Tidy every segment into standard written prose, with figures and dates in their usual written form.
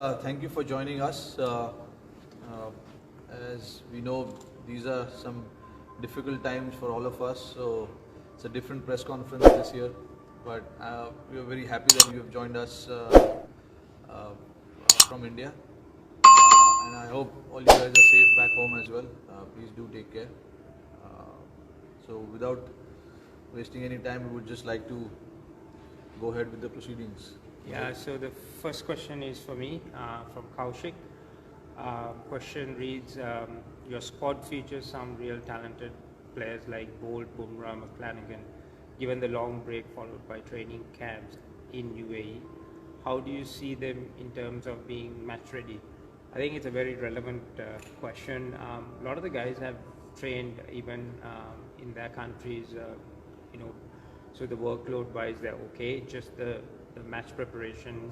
Thank you for joining us. As we know, these are some difficult times for all of us. So it's a different press conference this year, but we are very happy that you have joined us from India. And I hope all you guys are safe back home as well. Please do take care. So without wasting any time, we would just like to go ahead with the proceedings. Yeah, so the first question is for me from Kaushik. Question reads, your squad features some real talented players like Bolt, Bumrah, McClanagan. Given the long break followed by training camps in UAE, how do you see them in terms of being match ready? I think it's a very relevant question. A lot of the guys have trained even in their countries, so the workload wise they're okay, just the match preparation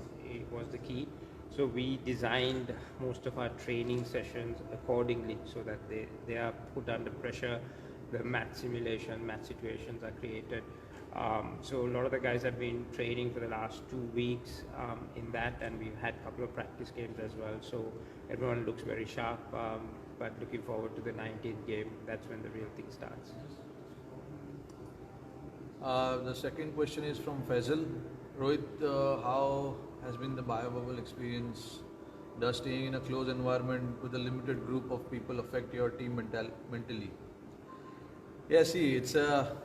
was the key. So we designed most of our training sessions accordingly so that they are put under pressure. The match simulation, match situations are created. So a lot of the guys have been training for the last 2 weeks in that, and we've had a couple of practice games as well. So everyone looks very sharp, but looking forward to the 19th game. That's when the real thing starts. The second question is from Faisal. Rohit, how has been the biobubble experience? Does staying in a closed environment with a limited group of people affect your team mentally? Yeah, see, it's a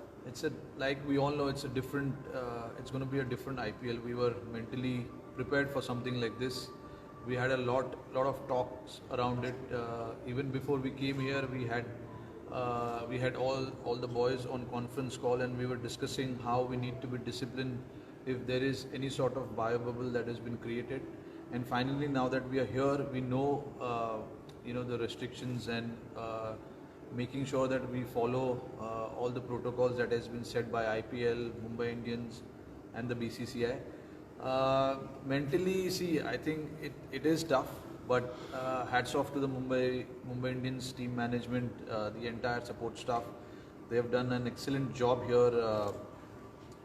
like we all know, it's a different. It's going to be a different IPL. We were mentally prepared for something like this. We had a lot of talks around it. Even before we came here, we had all the boys on conference call, and we were discussing how we need to be disciplined if there is any sort of biobubble that has been created. And finally, now that we are here, we know the restrictions and making sure that we follow all the protocols that has been set by IPL, Mumbai Indians, and the BCCI. Mentally, see, I think it is tough, but hats off to the Mumbai Indians team management, the entire support staff. They have done an excellent job here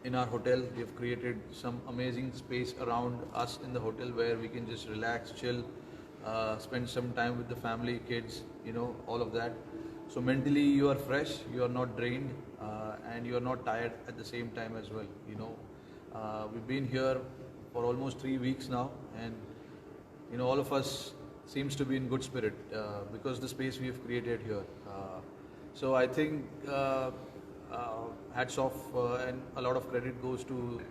in our hotel. We have created some amazing space around us in the hotel where we can just relax, chill, spend some time with the family, kids, all of that. So mentally you are fresh, you are not drained, and you are not tired at the same time as well. We've been here for almost 3 weeks now, and all of us seems to be in good spirit because the space we have created here. So I think hats off, and a lot of credit goes to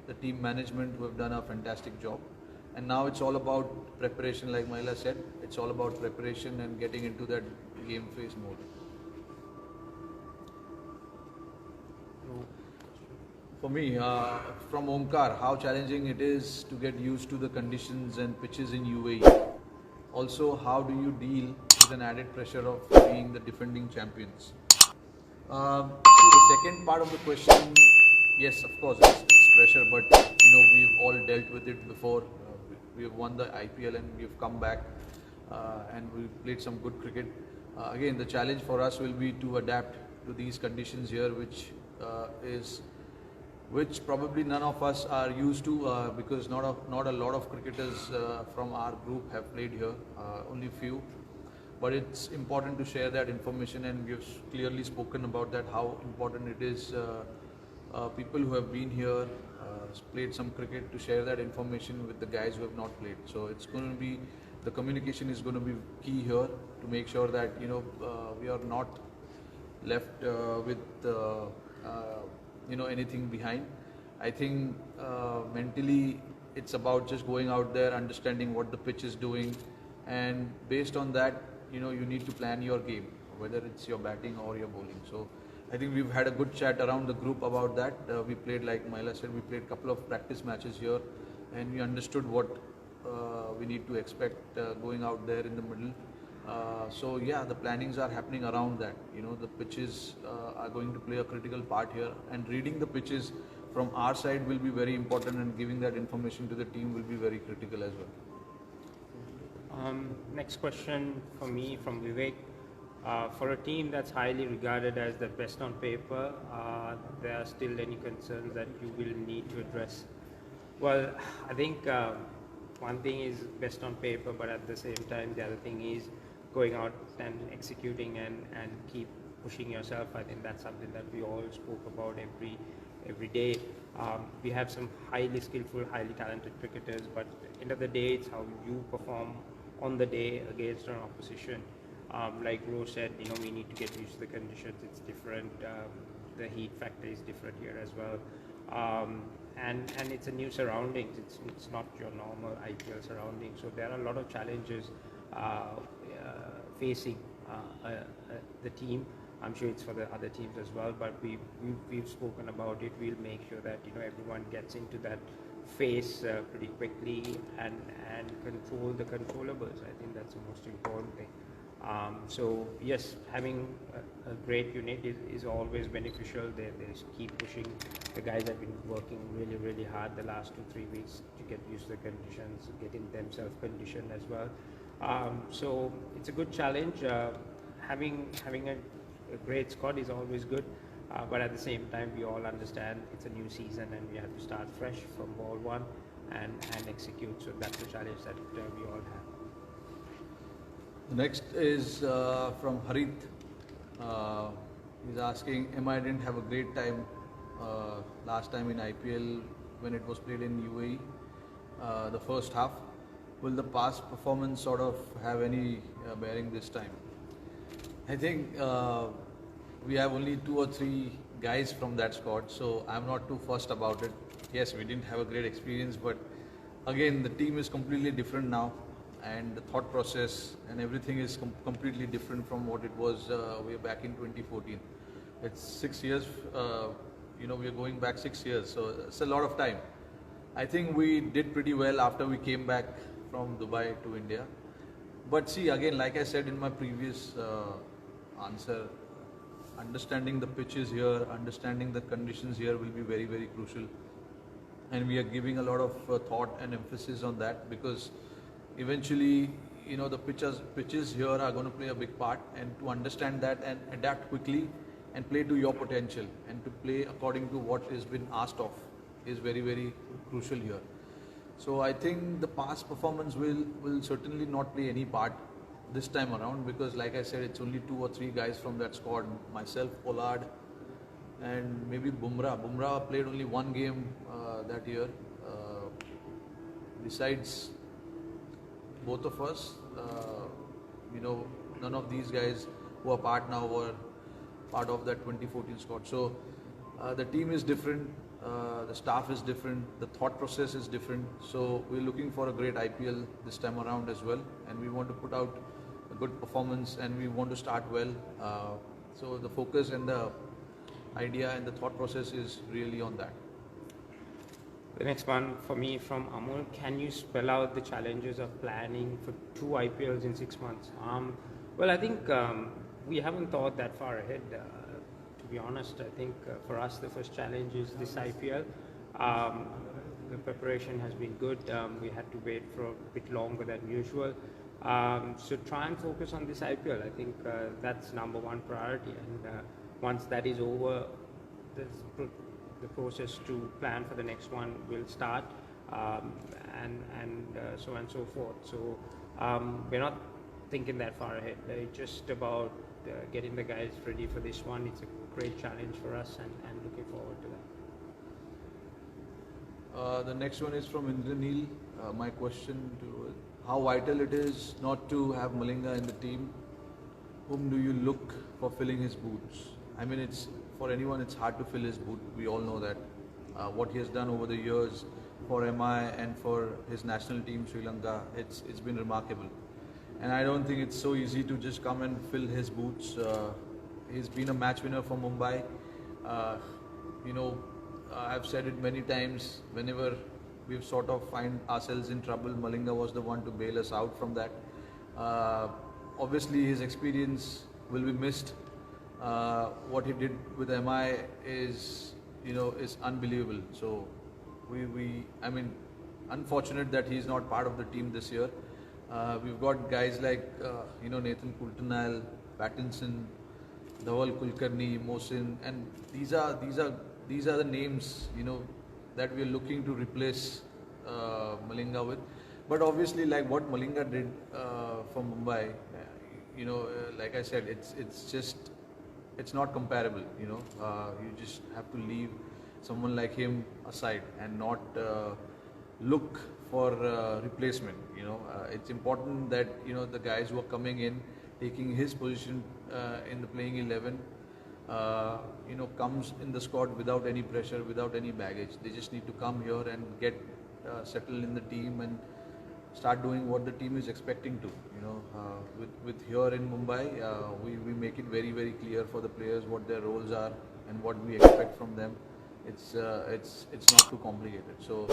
the team management who have done a fantastic job. And now it's all about preparation, like Maila said. It's all about preparation and getting into that game phase mode. For me, from Omkar, how challenging it is to get used to the conditions and pitches in UAE. Also, how do you deal with an added pressure of being the defending champions? See, the second part of the question, yes, of course, it's pressure, but we've all dealt with it before. We have won the IPL and we've come back and we've played some good cricket. Again, the challenge for us will be to adapt to these conditions here, which probably none of us are used to because not a lot of cricketers from our group have played here, only few. But it's important to share that information, and we've clearly spoken about that, how important it is people who have been here, played some cricket, to share that information with the guys who have not played. So it's going to be, the communication is going to be key here to make sure that we are not left with anything behind. I think mentally it's about just going out there, understanding what the pitch is doing, and based on that, you need to plan your game, whether it's your batting or your bowling. So I think we've had a good chat around the group about that. We played, like Maila said, we played a couple of practice matches here, and we understood what we need to expect going out there in the middle. So yeah, the plannings are happening around that. The pitches are going to play a critical part here, and reading the pitches from our side will be very important, and giving that information to the team will be very critical as well. Next question for me from Vivek. For a team that's highly regarded as the best on paper, there are still any concerns that you will need to address? Well, I think one thing is best on paper, but at the same time, the other thing is going out and executing and keep pushing yourself. I think that's something that we all spoke about every day. We have some highly skillful, highly talented cricketers, but at the end of the day, it's how you perform on the day against an opposition. Like Ro said, we need to get used to the conditions. It's different. The heat factor is different here as well. And it's a new surroundings. It's not your normal IPL surroundings. So there are a lot of challenges facing the team. I'm sure it's for the other teams as well, but we've spoken about it. We'll make sure that everyone gets into that phase pretty quickly and control the controllables. I think that's the most important thing. So yes, having a great unit is always beneficial. They keep pushing. The guys have been working really hard the last 2-3 weeks to get used to the conditions, getting themselves conditioned as well. So it's a good challenge. Having a great squad is always good, but at the same time we all understand it's a new season and we have to start fresh from ball one and execute. So that's the challenge that we all have. The next is from Harit. He's asking, MI didn't have a great time last time in IPL when it was played in UAE, the first half. Will the past performance sort of have any bearing this time? I think we have only 2 or 3 guys from that squad, so I'm not too fussed about it. Yes, we didn't have a great experience, but again, the team is completely different now, and the thought process and everything is completely different from what it was way back in 2014. It's 6 years, we are going back 6 years, so it's a lot of time. I think we did pretty well after we came back from Dubai to India. But see, again, like I said in my previous answer, understanding the pitches here, understanding the conditions here will be very crucial. And we are giving a lot of thought and emphasis on that, because eventually, the pitches here are going to play a big part, and to understand that and adapt quickly and play to your potential and to play according to what has been asked of is very crucial here. So I think the past performance will certainly not play any part this time around, because like I said, it's only 2 or 3 guys from that squad, myself, Pollard, and maybe Bumrah. Bumrah played only 1 game that year. Besides both of us, none of these guys who are part now were part of that 2014 squad. So the team is different, the staff is different, the thought process is different. So we're looking for a great IPL this time around as well, and we want to put out a good performance and we want to start well. So the focus and the idea and the thought process is really on that. The next one for me from Amul. Can you spell out the challenges of planning for 2 IPLs in 6 months? Well, I think we haven't thought that far ahead. To be honest, I think for us the first challenge is this IPL. The preparation has been good. We had to wait for a bit longer than usual. So try and focus on this IPL. I think that's #1 priority. And once that is over, the process to plan for the next one will start, and so on and so forth. So we're not thinking that far ahead. It's just about getting the guys ready for this one. It's a great challenge for us, and looking forward to that. The next one is from Indranil. My question to how vital it is not to have Malinga in the team. Whom do you look for filling his boots? I mean, for anyone, it's hard to fill his boot. We all know that. What he has done over the years for MI and for his national team, Sri Lanka, it's been remarkable. And I don't think it's so easy to just come and fill his boots. He's been a match winner for Mumbai. I've said it many times, whenever we've sort of find ourselves in trouble, Malinga was the one to bail us out from that. Obviously, his experience will be missed. What he did with MI is unbelievable. So I mean, unfortunate that he's not part of the team this year. We've got guys like Nathan Coulter-Nile, Pattinson, Dhawal Kulkarni, Mohsin, and these are the names that we are looking to replace Malinga with. But obviously, like what Malinga did for Mumbai, like I said, it's not comparable. You just have to leave someone like him aside and not look for replacement. It's important that the guys who are coming in, taking his position in the playing 11, comes in the squad without any pressure, without any baggage. They just need to come here and get settled in the team and start doing what the team is expecting to. With here in Mumbai, we make it very very clear for the players what their roles are and what we expect from them. It's not too complicated. So,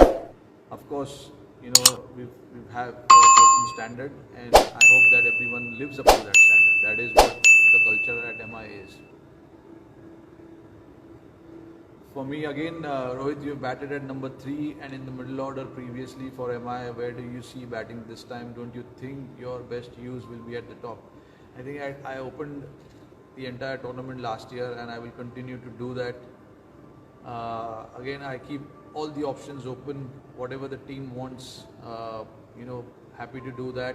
of course, we've have a certain standard, and I hope that everyone lives up to that standard. That is what the culture at MI is. For me, again, Rohit, you batted at number 3 and in the middle order previously for MI. Where do you see batting this time? Don't you think your best use will be at the top? I think I opened the entire tournament last year, and I will continue to do that. Again, I keep all the options open. Whatever the team wants, happy to do that.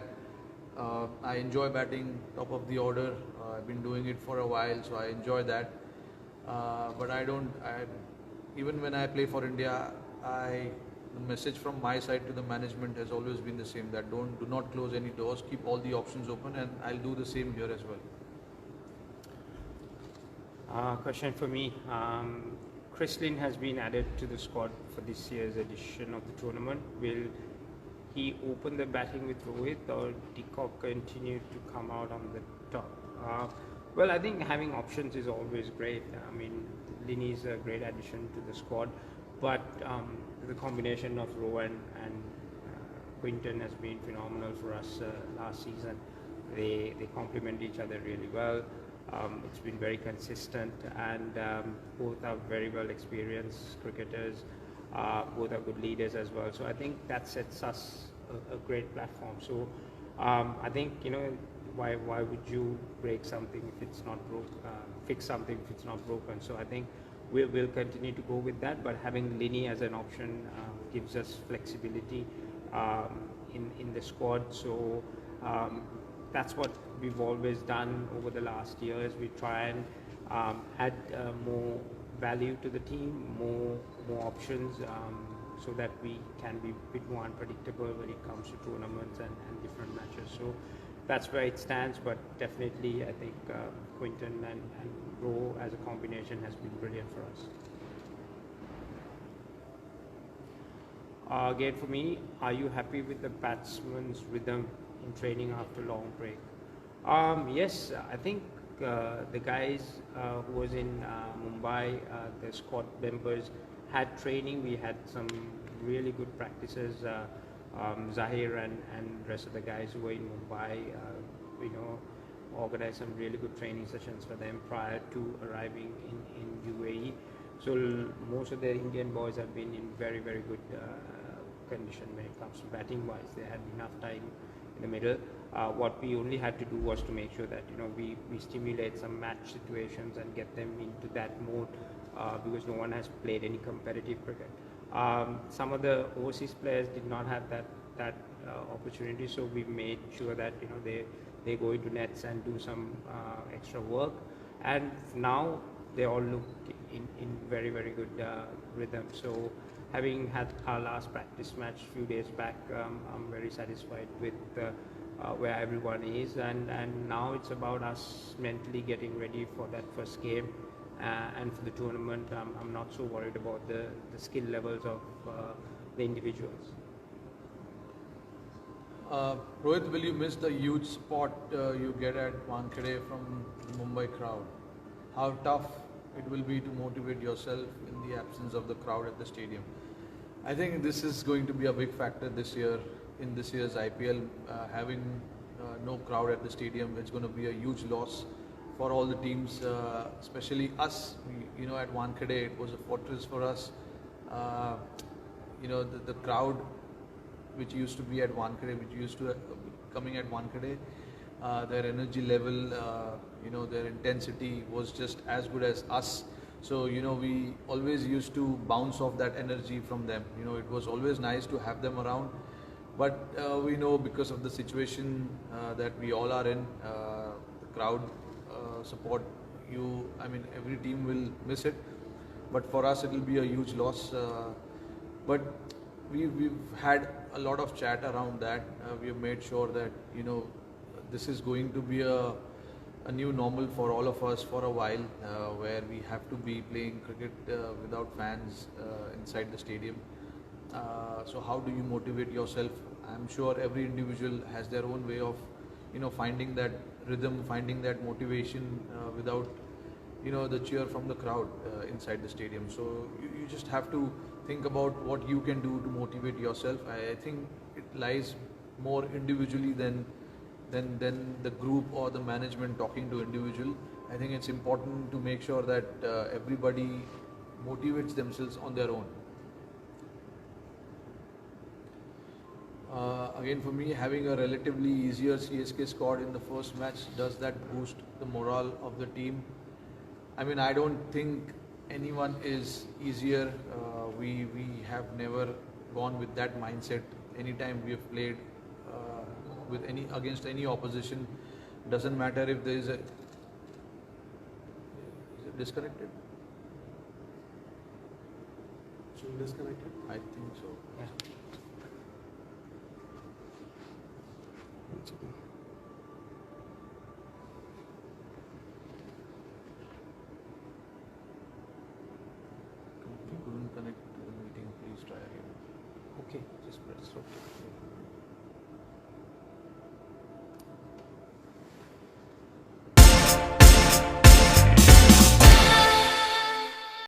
I enjoy batting top of the order. I've been doing it for a while, so I enjoy that. But even when I play for India, the message from my side to the management has always been the same, that do not close any doors, keep all the options open, and I'll do the same here as well. Question for me. Chris Lynn has been added to the squad for this year's edition of the tournament. Will he open the batting with Rohit, or Deacock continue to come out on the top? Well, I think having options is always great. I mean, Lini is a great addition to the squad, but the combination of Rowan and Quinton has been phenomenal for us last season. They complement each other really well. It's been very consistent, and both are very well experienced cricketers. Both are good leaders as well. So I think that sets us a great platform. So I think, why would you break something if it's not broke? Fix something if it's not broken. So I think we'll continue to go with that. But having Lini as an option gives us flexibility in the squad. So that's what we've always done over the last years. We try and add more value to the team, more options, so that we can be a bit more unpredictable when it comes to tournaments and different matches. So that's where it stands, but definitely I think Quinton and Ro as a combination has been brilliant for us. Again, for me, are you happy with the batsman's rhythm in training after long break? Yes, I think the guys who was in Mumbai, the squad members, had training. We had some really good practices. Zahir and rest of the guys who were in Mumbai, organized some really good training sessions for them prior to arriving in UAE. So most of the Indian boys have been in very, very good condition when it comes to batting wise. They had enough time in the middle. What we only had to do was to make sure that we stimulate some match situations and get them into that mode, because no one has played any competitive cricket. Some of the overseas players did not have that opportunity, so we made sure that they go into nets and do some extra work, and now they all look in very, very good rhythm. So having had our last practice match a few days back, I'm very satisfied with where everyone is, and now it's about us mentally getting ready for that first game. And for the tournament, I'm not so worried about the skill levels of the individuals. Rohit, will you miss the huge support you get at Wankhede from the Mumbai crowd? How tough it will be to motivate yourself in the absence of the crowd at the stadium? I think this is going to be a big factor this year in this year's IPL. Having no crowd at the stadium, it's going to be a huge loss for all the teams, especially us. At Wankhede, it was a fortress for us. The crowd which used to be at Wankhede, which used to coming at Wankhede, their energy level, their intensity was just as good as us. So we always used to bounce off that energy from them. It was always nice to have them around. But we know because of the situation that we all are in, the crowd support. Every team will miss it, but for us it will be a huge loss. But we've had a lot of chat around that. We have made sure that this is going to be a new normal for all of us for a while, where we have to be playing cricket without fans inside the stadium. So how do you motivate yourself? I'm sure every individual has their own way of finding that rhythm, finding that motivation without the cheer from the crowd inside the stadium. So you just have to think about what you can do to motivate yourself. I think it lies more individually than the group or the management talking to individual. I think it's important to make sure that everybody motivates themselves on their own. Again, for me, having a relatively easier CSK squad in the first match, does that boost the morale of the team? I don't think anyone is easier. We have never gone with that mindset. Anytime we have played against any opposition, doesn't matter if there is a. Is it disconnected? Should we disconnect it? I think so. Yeah. If you couldn't connect to the meeting, please try again. Okay, just press OK.